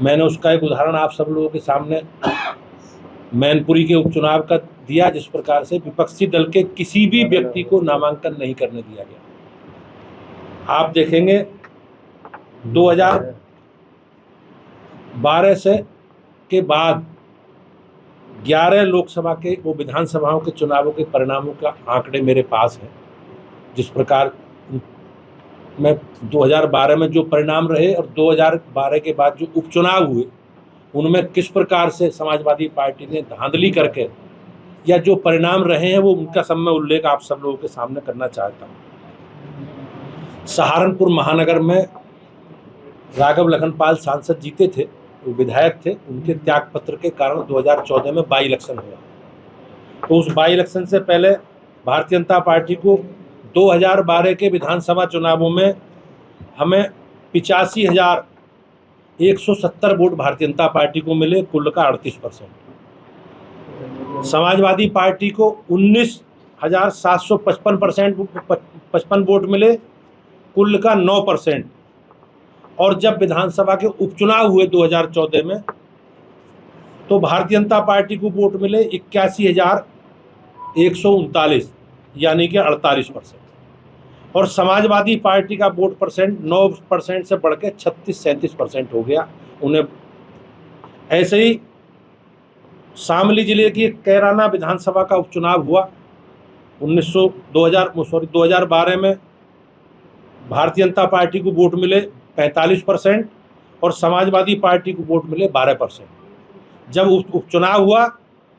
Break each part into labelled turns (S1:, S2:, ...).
S1: मैंने उसका एक उदाहरण आप सब लोगों के सामने मैनपुरी के उपचुनाव का दिया, जिस प्रकार से विपक्षी दल के किसी भी व्यक्ति को नामांकन नहीं करने दिया गया। आप देखेंगे 2012 से के बाद 11 लोकसभा के वो विधानसभाओं के चुनावों के परिणामों का आंकड़े मेरे पास हैं। जिस प्रकार में 2012 में जो परिणाम रहे और 2012 के बाद जो उपचुनाव हुए, उनमें किस प्रकार से समाजवादी पार्टी ने धांधली करके या जो परिणाम रहे हैं वो उनका सब मैं उल्लेख आप सब लोगों के सामने करना चाहता हूँ। सहारनपुर महानगर में राघव लखनपाल सांसद जीते थे, वो विधायक थे। उनके त्यागपत्र के कारण 2014 में बाई इलेक्शन हुआ। तो उस बाई इलेक्शन से पहले भारतीय जनता पार्टी को 2012 के विधानसभा चुनावों में हमें 85,170 वोट भारतीय जनता पार्टी को मिले, कुल का 38%। समाजवादी पार्टी को 19,755 वोट मिले, कुल का 9%। और जब विधानसभा के उपचुनाव हुए 2014 में, तो भारतीय जनता पार्टी को वोट मिले 81,139, यानी कि 48%। और समाजवादी पार्टी का वोट परसेंट 9% से बढ़ के 36-37% हो गया उन्हें। ऐसे ही शामली जिले की कैराना विधानसभा का उपचुनाव हुआ 2012 में। भारतीय जनता पार्टी को वोट मिले 45% और समाजवादी पार्टी को वोट मिले 12%। जब उपचुनाव हुआ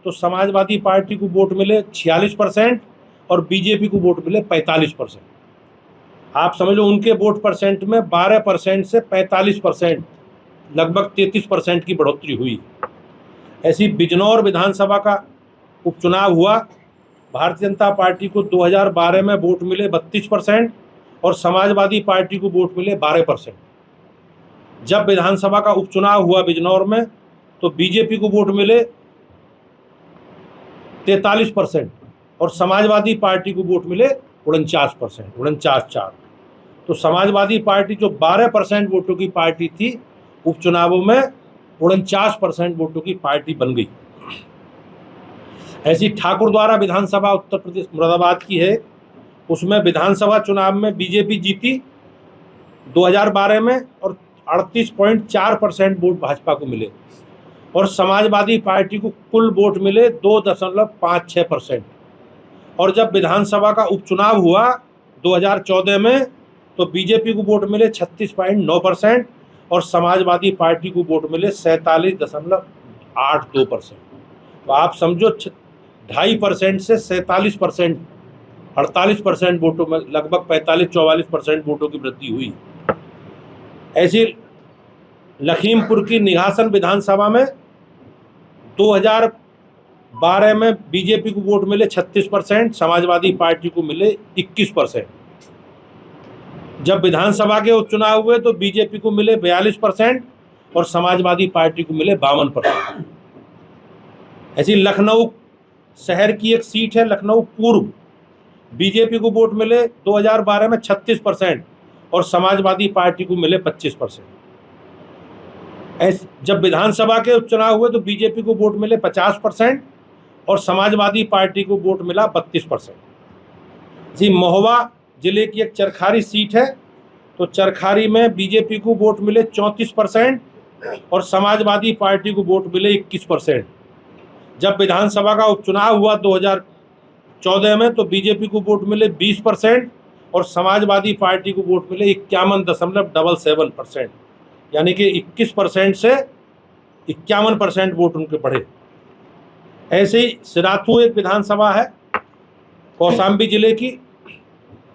S1: तो समाजवादी पार्टी को वोट मिले 46% और बीजेपी को वोट मिले 45%। आप समझ लो उनके वोट परसेंट में 12% से 45%, लगभग 33% की बढ़ोतरी हुई। ऐसी बिजनौर विधानसभा का उपचुनाव हुआ। भारतीय जनता पार्टी को 2012 में वोट मिले 32% और समाजवादी पार्टी को वोट मिले 12%। जब विधानसभा का उपचुनाव हुआ बिजनौर में, तो बीजेपी को वोट मिले 43% और समाजवादी पार्टी को वोट मिले 49%, 49.4। तो समाजवादी पार्टी जो 12% वोटों की पार्टी थी, उपचुनावों में 49% वोटों की पार्टी बन गई। ऐसी ठाकुरद्वारा विधानसभा उत्तर प्रदेश मुरादाबाद की है। उसमें विधानसभा चुनाव में बीजेपी जीती 2012 में और 38.4% वोट भाजपा को मिले और समाजवादी पार्टी को कुल वोट मिले 2.56%। और जब विधानसभा का उपचुनाव हुआ 2014 में, तो बीजेपी को वोट मिले 36.9% और समाजवादी पार्टी को वोट मिले 47.82%। तो आप समझो 2.5% से 47%, 48% वोटों में लगभग 45-44% वोटों की वृद्धि हुई। ऐसी लखीमपुर की निघासन विधानसभा में 2012 में बीजेपी को वोट मिले 36%, समाजवादी पार्टी को मिले 21%। जब विधानसभा के उपचुनाव हुए तो बीजेपी को मिले 42% और समाजवादी पार्टी को मिले 52%। ऐसी लखनऊ शहर की एक सीट है लखनऊ पूर्व, बीजेपी को वोट मिले 2012 में 36% और समाजवादी पार्टी को मिले 25%। जब विधानसभा के उपचुनाव हुए तो बीजेपी को वोट मिले 50% और समाजवादी पार्टी को वोट मिला 32%। जी, महोबा जिले की एक चरखारी सीट है, तो चरखारी में बीजेपी को वोट मिले 34% और समाजवादी पार्टी को वोट मिले 21%। जब विधानसभा का उपचुनाव हुआ 2014 में, तो बीजेपी को वोट मिले 20% और समाजवादी पार्टी को वोट मिले 51.77%, यानी कि 21% से 51% वोट उनके बढ़े। ऐसे ही सिराथू एक विधानसभा है कौशाम्बी जिले की,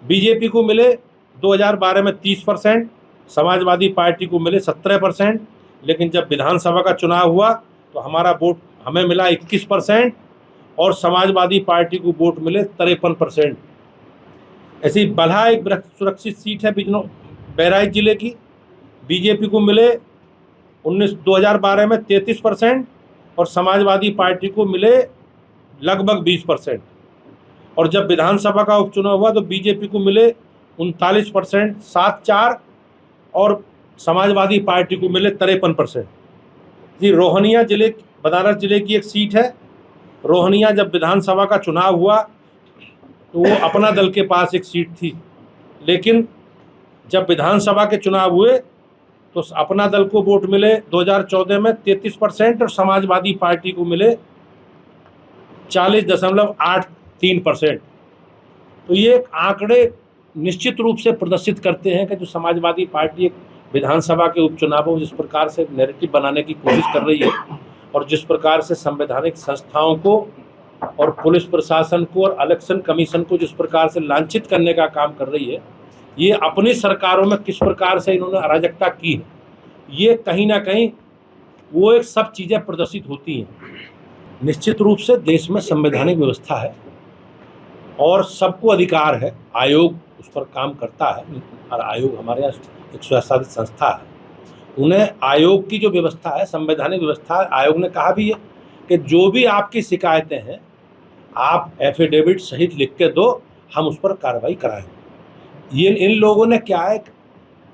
S1: बीजेपी को मिले 2012 में 30%, समाजवादी पार्टी को मिले 17%। लेकिन जब विधानसभा का चुनाव हुआ तो हमारा वोट हमें मिला 21% और समाजवादी पार्टी को वोट मिले 53%। ऐसी बल्हा एक सुरक्षित सीट है बहराइच जिले की, बीजेपी को मिले 2012 में 33% और समाजवादी पार्टी को मिले लगभग 20%। और जब विधानसभा का उपचुनाव हुआ तो बीजेपी को मिले 39%, 7.4 और समाजवादी पार्टी को मिले 53%। जी रोहनिया जिले, बनारस जिले की एक सीट है। रोहनिया जब विधानसभा का चुनाव हुआ तो वो अपना दल के पास एक सीट थी, लेकिन जब विधानसभा के चुनाव हुए तो अपना दल को वोट मिले 2014 में 33% और समाजवादी पार्टी को मिले 40.83%। तो ये आंकड़े निश्चित रूप से प्रदर्शित करते हैं कि जो समाजवादी पार्टी एक विधानसभा के उपचुनावों में जिस प्रकार से नैरेटिव बनाने की कोशिश कर रही है और जिस प्रकार से संवैधानिक संस्थाओं को और पुलिस प्रशासन को और इलेक्शन कमीशन को जिस प्रकार से लांछित करने का काम कर रही है, ये अपनी सरकारों में किस प्रकार से इन्होंने अराजकता की है, ये कहीं ना कहीं वो एक सब चीज़ें प्रदर्शित होती हैं। निश्चित रूप से देश में संवैधानिक व्यवस्था है और सबको अधिकार है, आयोग उस पर काम करता है और आयोग हमारे यहाँ एक स्वशासित संस्था है। उन्हें आयोग की जो व्यवस्था है, संवैधानिक व्यवस्था है, आयोग ने कहा भी है कि जो भी आपकी शिकायतें हैं आप एफिडेविट सहित लिख के दो, हम उस पर कार्रवाई कराएंगे। ये इन लोगों ने क्या है,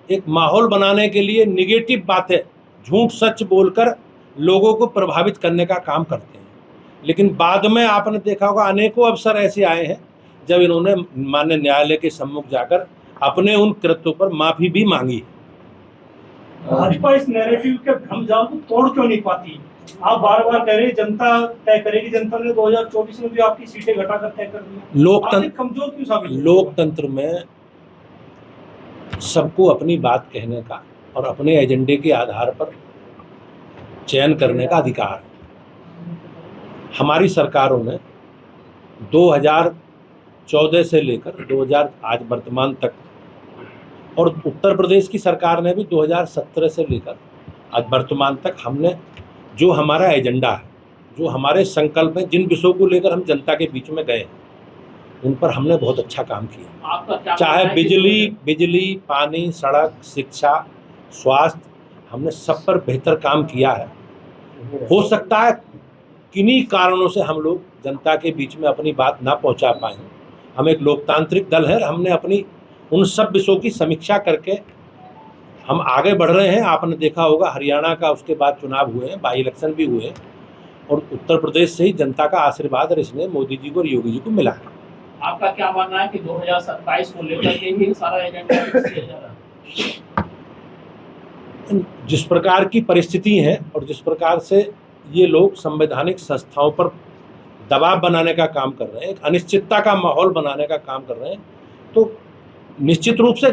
S1: एक माहौल बनाने के लिए निगेटिव बातें, झूठ सच बोलकर लोगों को प्रभावित करने का काम करते हैं। लेकिन बाद में आपने देखा होगा अनेकों अवसर ऐसे आए हैं जब इन्होंने माननीय न्यायालय के सम्मुख जाकर अपने उन कृत्यों पर माफी भी मांगी है।
S2: भाजपा इस नैरेटिव के भ्रम जाल को तोड़ क्यों नहीं पाती? आप बार बार कह रहे हैं जनता तय करेगी, जनता ने 2024 में भी आपकी सीटें घटाकर तय कर दी।
S1: लोकतंत्र
S2: कमजोर क्यों साबित?
S1: लोकतंत्र में सबको अपनी बात कहने का और अपने एजेंडे के आधार पर चयन करने का अधिकार है। हमारी सरकारों ने 2014 से लेकर 2000 आज वर्तमान तक, और उत्तर प्रदेश की सरकार ने भी 2017 से लेकर आज वर्तमान तक, हमने जो हमारा एजेंडा है, जो हमारे संकल्प हैं, जिन विषयों को लेकर हम जनता के बीच में गए हैं, उन पर हमने बहुत अच्छा काम किया। चाहे बिजली, पानी, सड़क, शिक्षा, स्वास्थ्य, हमने सब पर बेहतर काम किया है। हो सकता है किन्हीं कारणों से हम लोग जनता के बीच में अपनी बात ना पहुंचा पाए। हम एक लोकतांत्रिक दल है, हमने अपनी उन सब विषयों की समीक्षा करके हम आगे बढ़ रहे हैं। आपने देखा होगा हरियाणा का उसके बाद चुनाव हुए हैं, बाई इलेक्शन भी हुए, और उत्तर प्रदेश से ही जनता का आशीर्वाद और इसमें मोदी जी को और योगी जी को मिला है।
S3: आपका क्या मानना है कि 2027 को लेकर के ही सारा एजेंडा फिक्स किया जा रहा है?
S1: जिस प्रकार की परिस्थिति है और जिस प्रकार से ये लोग संवैधानिक संस्थाओं पर दबाव बनाने का काम कर रहे हैं, एक अनिश्चितता का माहौल बनाने का काम कर रहे हैं, तो निश्चित रूप से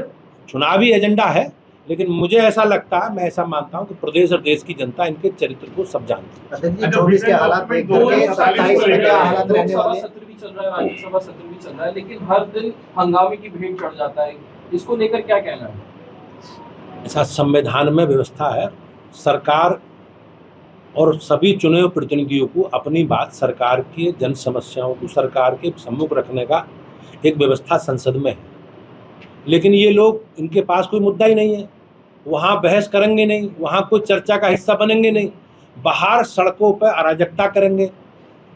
S1: चुनावी एजेंडा है। लेकिन मुझे ऐसा लगता है, मैं ऐसा मानता हूं कि प्रदेश और देश की जनता इनके चरित्र को सब जानती है।
S3: सत्र भी चल रहा है, राज्यसभा सत्र भी चल रहा है, लेकिन हर दिन हंगामे की भीड़ चढ़ जाता है, इसको लेकर क्या कहना है?
S1: ऐसा संविधान में व्यवस्था है, सरकार और सभी चुने हुए प्रतिनिधियों को अपनी बात सरकार की जन समस्याओं को सरकार के सम्मुख रखने का एक व्यवस्था संसद में है। लेकिन ये लोग, इनके पास कोई मुद्दा ही नहीं है, वहाँ बहस करेंगे नहीं, वहाँ कोई चर्चा का हिस्सा बनेंगे नहीं, बाहर सड़कों पर अराजकता करेंगे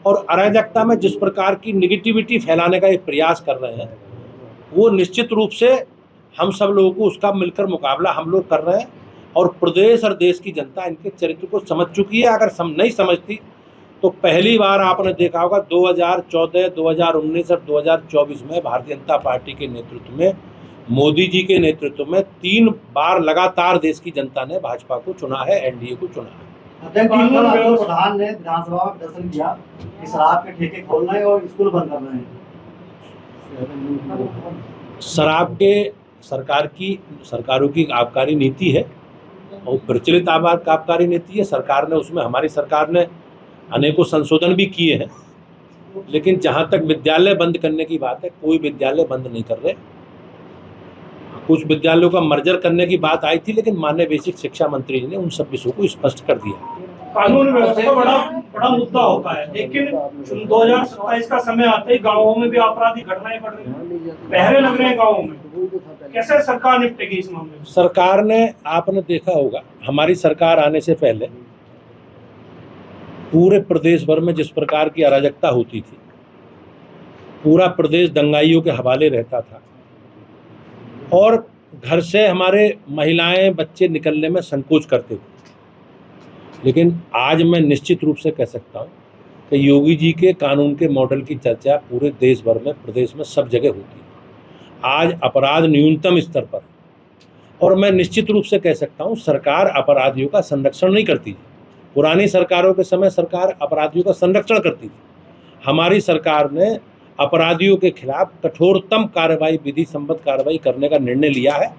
S1: और अराजकता में जिस प्रकार की निगेटिविटी फैलाने का एक प्रयास कर रहे हैं, वो निश्चित रूप से हम सब लोगों को उसका मिलकर मुकाबला हम लोग कर रहे हैं। और प्रदेश और देश की जनता इनके चरित्र को समझ चुकी है। अगर नहीं समझती तो पहली बार आपने देखा होगा 2014, 2019 और 2024 में भारतीय जनता पार्टी के नेतृत्व में, मोदी जी के नेतृत्व में 3 बार लगातार देश की जनता ने भाजपा को चुना है, एनडीए को चुना है।
S4: प्रधान ने विधानसभा में प्रदर्शन किया कि शराब के ठेके खोलना है और स्कूल बंद करना है।
S1: शराब के सरकारों की आबकारी नीति है और प्रचलित आबकारी नीति है। सरकार ने उसमें, हमारी सरकार ने अनेकों संशोधन भी किए हैं। लेकिन जहाँ तक विद्यालय बंद करने की बात है, कोई विद्यालय बंद नहीं कर रहे। कुछ विद्यालयों का मर्जर करने की बात आई थी, लेकिन माननीय बेसिक शिक्षा मंत्री जी ने उन सब विषयों को स्पष्ट कर दिया।
S2: कानून व्यवस्था बड़ा मुद्दा होता है, लेकिन 2027 का समय आते ही गाँवों में भी आपराधिक घटनाएं बढ़ रही हैं, पहरे लग रहे हैं गाँवों में। कैसे सरकार निपटेगी इस मामले में? सरकार ने, आपने देखा होगा हमारी सरकार आने से पहले पूरे प्रदेश भर में जिस प्रकार की अराजकता होती थी, पूरा प्रदेश दंगाइयों के हवाले रहता था और घर से हमारे महिलाएं, बच्चे निकलने में संकोच करते थे।
S1: लेकिन आज मैं निश्चित रूप से कह सकता हूँ कि योगी जी के कानून के मॉडल की चर्चा पूरे देश भर में, प्रदेश में सब जगह होती है। आज अपराध न्यूनतम स्तर पर है और मैं निश्चित रूप से कह सकता हूँ सरकार अपराधियों का संरक्षण नहीं करती थी। पुरानी सरकारों के समय सरकार अपराधियों का संरक्षण करती थी। हमारी सरकार ने अपराधियों के खिलाफ कठोरतम कार्रवाई, विधि सम्मत कार्रवाई करने का निर्णय लिया है।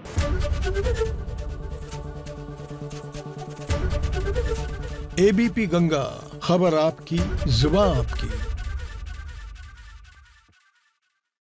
S5: एबीपी गंगा, खबर आपकी, जुबान आपकी।